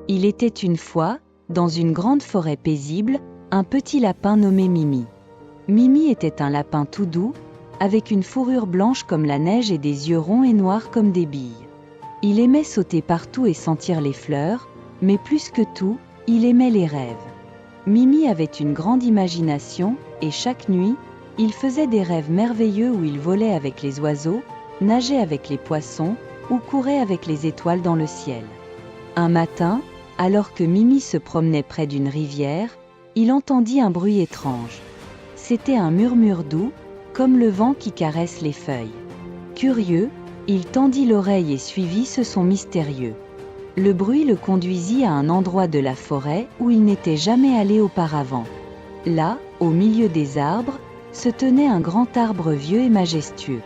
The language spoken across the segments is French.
Il était une fois, dans une grande forêt paisible, un petit lapin nommé Mimi. Mimi était un lapin tout doux, avec une fourrure blanche comme la neige et des yeux ronds et noirs comme des billes. Il aimait sauter partout et sentir les fleurs, mais plus que tout, il aimait les rêves. Mimi avait une grande imagination, et chaque nuit, il faisait des rêves merveilleux où il volait avec les oiseaux, nageait avec les poissons, ou courait avec les étoiles dans le ciel. Un matin, alors que Mimi se promenait près d'une rivière, il entendit un bruit étrange. C'était un murmure doux, comme le vent qui caresse les feuilles. Curieux, il tendit l'oreille et suivit ce son mystérieux. Le bruit le conduisit à un endroit de la forêt où il n'était jamais allé auparavant. Là, au milieu des arbres, se tenait un grand arbre vieux et majestueux.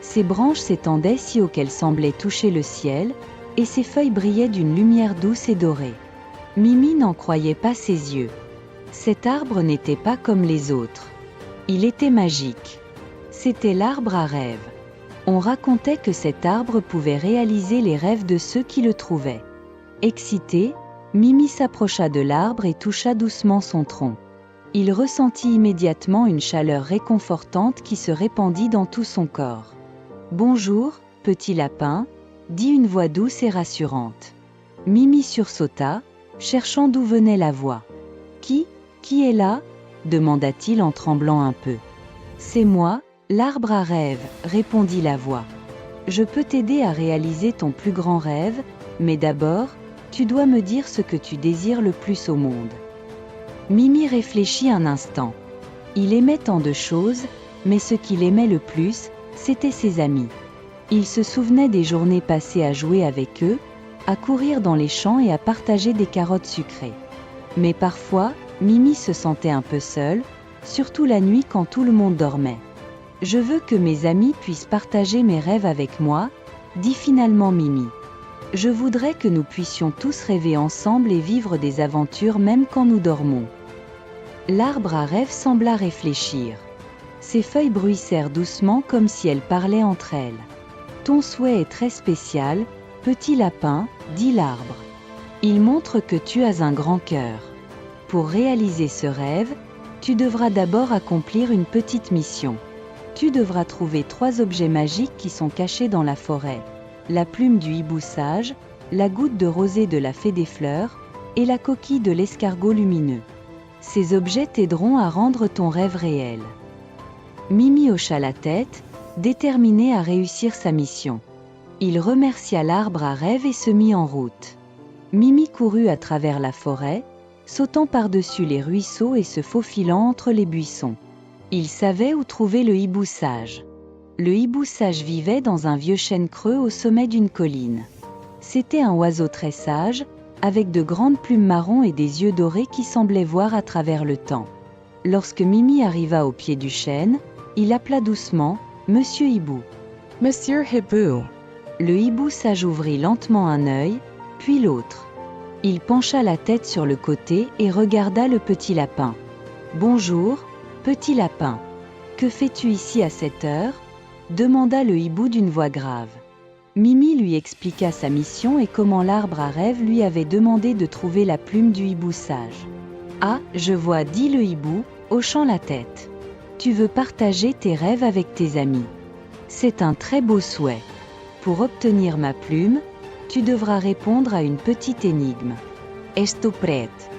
Ses branches s'étendaient si haut qu'elles semblaient toucher le ciel, et ses feuilles brillaient d'une lumière douce et dorée. Mimi n'en croyait pas ses yeux. Cet arbre n'était pas comme les autres. Il était magique. C'était l'arbre à rêves. On racontait que cet arbre pouvait réaliser les rêves de ceux qui le trouvaient. Excité, Mimi s'approcha de l'arbre et toucha doucement son tronc. Il ressentit immédiatement une chaleur réconfortante qui se répandit dans tout son corps. « Bonjour, petit lapin », dit une voix douce et rassurante. Mimi sursauta, cherchant d'où venait la voix. « Qui est là ?» demanda-t-il en tremblant un peu. « C'est moi, l'arbre à rêves », répondit la voix. « Je peux t'aider à réaliser ton plus grand rêve, mais d'abord, tu dois me dire ce que tu désires le plus au monde. » Mimi réfléchit un instant. Il aimait tant de choses, mais ce qu'il aimait le plus, c'étaient ses amis. Il se souvenait des journées passées à jouer avec eux, à courir dans les champs et à partager des carottes sucrées. Mais parfois, Mimi se sentait un peu seule, surtout la nuit quand tout le monde dormait. « Je veux que mes amis puissent partager mes rêves avec moi », dit finalement Mimi. « Je voudrais que nous puissions tous rêver ensemble et vivre des aventures même quand nous dormons. » L'arbre à rêves sembla réfléchir. Ses feuilles bruissèrent doucement comme si elles parlaient entre elles. « Ton souhait est très spécial, petit lapin, » dit l'arbre. « Il montre que tu as un grand cœur. Pour réaliser ce rêve, tu devras d'abord accomplir une petite mission. Tu devras trouver 3 objets magiques qui sont cachés dans la forêt. La plume du hibou sage, la goutte de rosée de la fée des fleurs, et la coquille de l'escargot lumineux. Ces objets t'aideront à rendre ton rêve réel. » Mimi hocha la tête, déterminé à réussir sa mission. Il remercia l'arbre à rêves et se mit en route. Mimi courut à travers la forêt, sautant par-dessus les ruisseaux et se faufilant entre les buissons. Il savait où trouver le hibou sage. Le hibou sage vivait dans un vieux chêne creux au sommet d'une colline. C'était un oiseau très sage, avec de grandes plumes marron et des yeux dorés qui semblaient voir à travers le temps. Lorsque Mimi arriva au pied du chêne, il appela doucement « Monsieur Hibou ». « Monsieur Hibou ». Le hibou sage ouvrit lentement un œil, puis l'autre. Il pencha la tête sur le côté et regarda le petit lapin. « Bonjour, petit lapin. Que fais-tu ici à cette heure ?» demanda le hibou d'une voix grave. Mimi lui expliqua sa mission et comment l'arbre à rêves lui avait demandé de trouver la plume du hibou sage. « Ah, je vois, » dit le hibou, hochant la tête. « Tu veux partager tes rêves avec tes amis. C'est un très beau souhait. Pour obtenir ma plume, tu devras répondre à une petite énigme. Esto prête ?»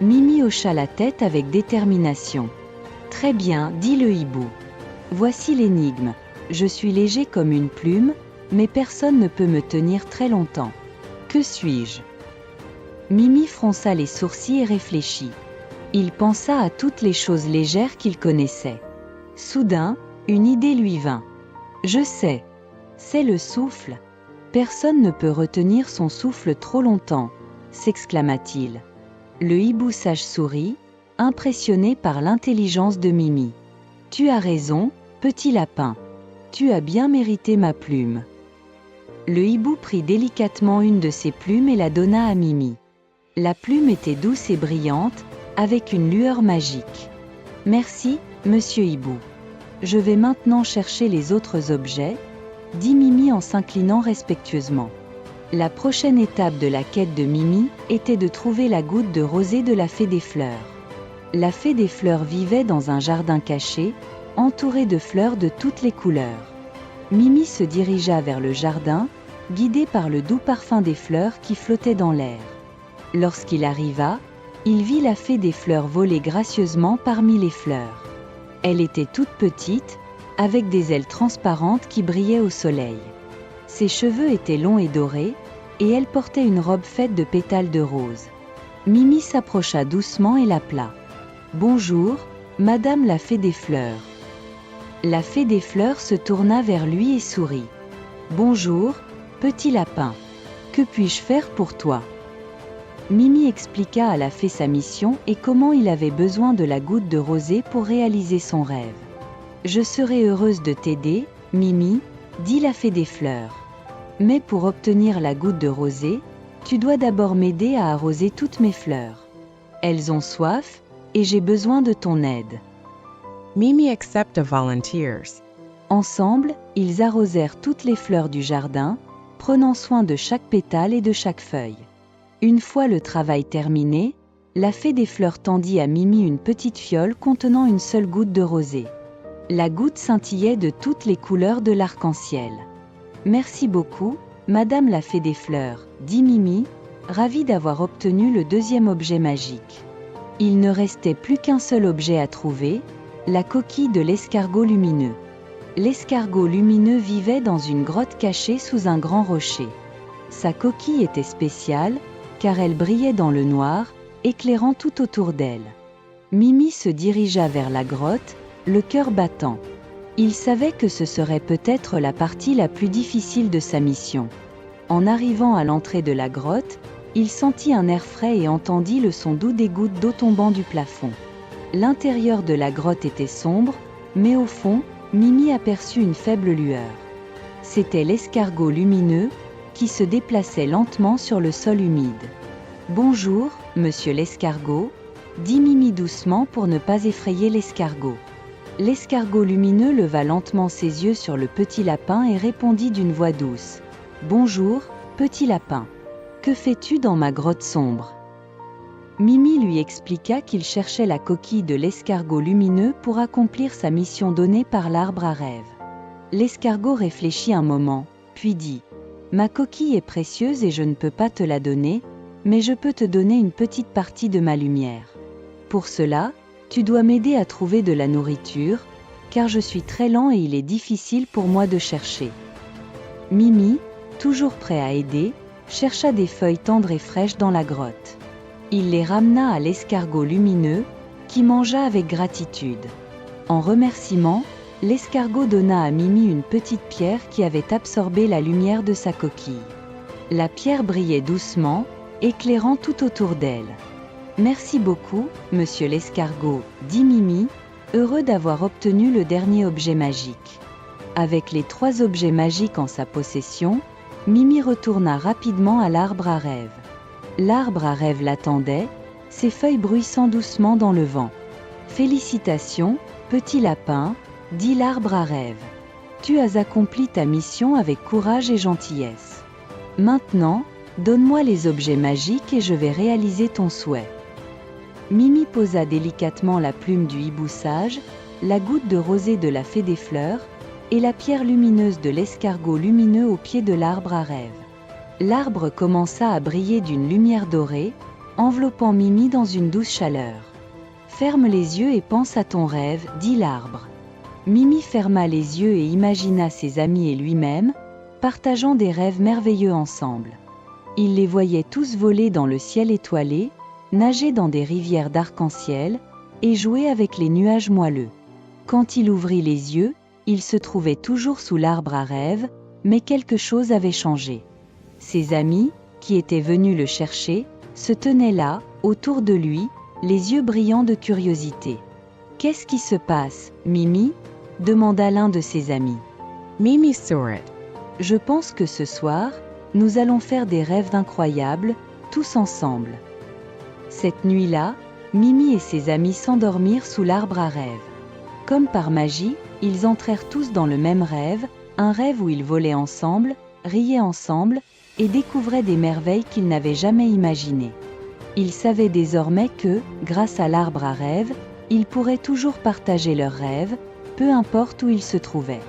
Mimi hocha la tête avec détermination. « Très bien, » dit le hibou. « Voici l'énigme. Je suis léger comme une plume, mais personne ne peut me tenir très longtemps. Que suis-je » Mimi fronça les sourcils et réfléchit. Il pensa à toutes les choses légères qu'il connaissait. Soudain, une idée lui vint. « Je sais. C'est le souffle. Personne ne peut retenir son souffle trop longtemps, » s'exclama-t-il. Le hibou sage sourit, impressionné par l'intelligence de Mimi. « Tu as raison, petit lapin. Tu as bien mérité ma plume. » Le hibou prit délicatement une de ses plumes et la donna à Mimi. La plume était douce et brillante, avec une lueur magique. « Merci, monsieur hibou. Je vais maintenant chercher les autres objets, » dit Mimi en s'inclinant respectueusement. La prochaine étape de la quête de Mimi était de trouver la goutte de rosée de la fée des fleurs. La fée des fleurs vivait dans un jardin caché, entouré de fleurs de toutes les couleurs. Mimi se dirigea vers le jardin, guidé par le doux parfum des fleurs qui flottait dans l'air. Lorsqu'il arriva, il vit la fée des fleurs voler gracieusement parmi les fleurs. Elle était toute petite, avec des ailes transparentes qui brillaient au soleil. Ses cheveux étaient longs et dorés, et elle portait une robe faite de pétales de rose. Mimi s'approcha doucement et l'appela. « Bonjour, Madame la fée des fleurs. » La fée des fleurs se tourna vers lui et sourit. « Bonjour, petit lapin. Que puis-je faire pour toi ?» Mimi expliqua à la fée sa mission et comment il avait besoin de la goutte de rosée pour réaliser son rêve. « Je serai heureuse de t'aider, Mimi, » dit la fée des fleurs. « Mais pour obtenir la goutte de rosée, tu dois d'abord m'aider à arroser toutes mes fleurs. Elles ont soif, et j'ai besoin de ton aide. » Mimi accepted volunteers. Ensemble, ils arrosèrent toutes les fleurs du jardin, prenant soin de chaque pétale et de chaque feuille. Une fois le travail terminé, la fée des fleurs tendit à Mimi une petite fiole contenant une seule goutte de rosée. La goutte scintillait de toutes les couleurs de l'arc-en-ciel. « Merci beaucoup, Madame la fée des fleurs, » dit Mimi, ravie d'avoir obtenu le deuxième objet magique. Il ne restait plus qu'un seul objet à trouver, la coquille de l'escargot lumineux. L'escargot lumineux vivait dans une grotte cachée sous un grand rocher. Sa coquille était spéciale, car elle brillait dans le noir, éclairant tout autour d'elle. Mimi se dirigea vers la grotte, le cœur battant. Il savait que ce serait peut-être la partie la plus difficile de sa mission. En arrivant à l'entrée de la grotte, il sentit un air frais et entendit le son doux des gouttes d'eau tombant du plafond. L'intérieur de la grotte était sombre, mais au fond, Mimi aperçut une faible lueur. C'était l'escargot lumineux, qui se déplaçait lentement sur le sol humide. « Bonjour, monsieur l'escargot » dit Mimi doucement pour ne pas effrayer l'escargot. L'escargot lumineux leva lentement ses yeux sur le petit lapin et répondit d'une voix douce. « Bonjour, petit lapin. Que fais-tu dans ma grotte sombre ?» Mimi lui expliqua qu'il cherchait la coquille de l'escargot lumineux pour accomplir sa mission donnée par l'arbre à rêve. L'escargot réfléchit un moment, puis dit « Ma coquille est précieuse et je ne peux pas te la donner, mais je peux te donner une petite partie de ma lumière. Pour cela, tu dois m'aider à trouver de la nourriture, car je suis très lent et il est difficile pour moi de chercher. » Mimi, toujours prêt à aider, chercha des feuilles tendres et fraîches dans la grotte. Il les ramena à l'escargot lumineux, qui mangea avec gratitude. En remerciement, l'escargot donna à Mimi une petite pierre qui avait absorbé la lumière de sa coquille. La pierre brillait doucement, éclairant tout autour d'elle. « Merci beaucoup, monsieur l'escargot, » dit Mimi, heureux d'avoir obtenu le dernier objet magique. Avec les 3 objets magiques en sa possession, Mimi retourna rapidement à l'arbre à rêve. L'arbre à rêve l'attendait, ses feuilles bruissant doucement dans le vent. « Félicitations, petit lapin, » dit l'arbre à rêve. « Tu as accompli ta mission avec courage et gentillesse. Maintenant, donne-moi les objets magiques et je vais réaliser ton souhait. » Mimi posa délicatement la plume du hibou sage, la goutte de rosée de la fée des fleurs, et la pierre lumineuse de l'escargot lumineux au pied de l'arbre à rêve. L'arbre commença à briller d'une lumière dorée, enveloppant Mimi dans une douce chaleur. « Ferme les yeux et pense à ton rêve, » dit l'arbre. Mimi ferma les yeux et imagina ses amis et lui-même, partageant des rêves merveilleux ensemble. Il les voyait tous voler dans le ciel étoilé, nager dans des rivières d'arc-en-ciel, et jouer avec les nuages moelleux. Quand il ouvrit les yeux, il se trouvait toujours sous l'arbre à rêve, mais quelque chose avait changé. Ses amis, qui étaient venus le chercher, se tenaient là, autour de lui, les yeux brillants de curiosité. « Qu'est-ce qui se passe, Mimi ?» demanda l'un de ses amis. Mimi soared. « Je pense que ce soir, nous allons faire des rêves incroyables, tous ensemble. » Cette nuit-là, Mimi et ses amis s'endormirent sous l'arbre à rêve. Comme par magie, ils entrèrent tous dans le même rêve, un rêve où ils volaient ensemble, riaient ensemble, et découvrait des merveilles qu'il n'avait jamais imaginées. Il savait désormais que, grâce à l'arbre à rêves, ils pourraient toujours partager leurs rêves, peu importe où ils se trouvaient.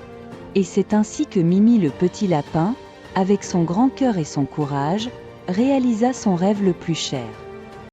Et c'est ainsi que Mimi le petit lapin, avec son grand cœur et son courage, réalisa son rêve le plus cher.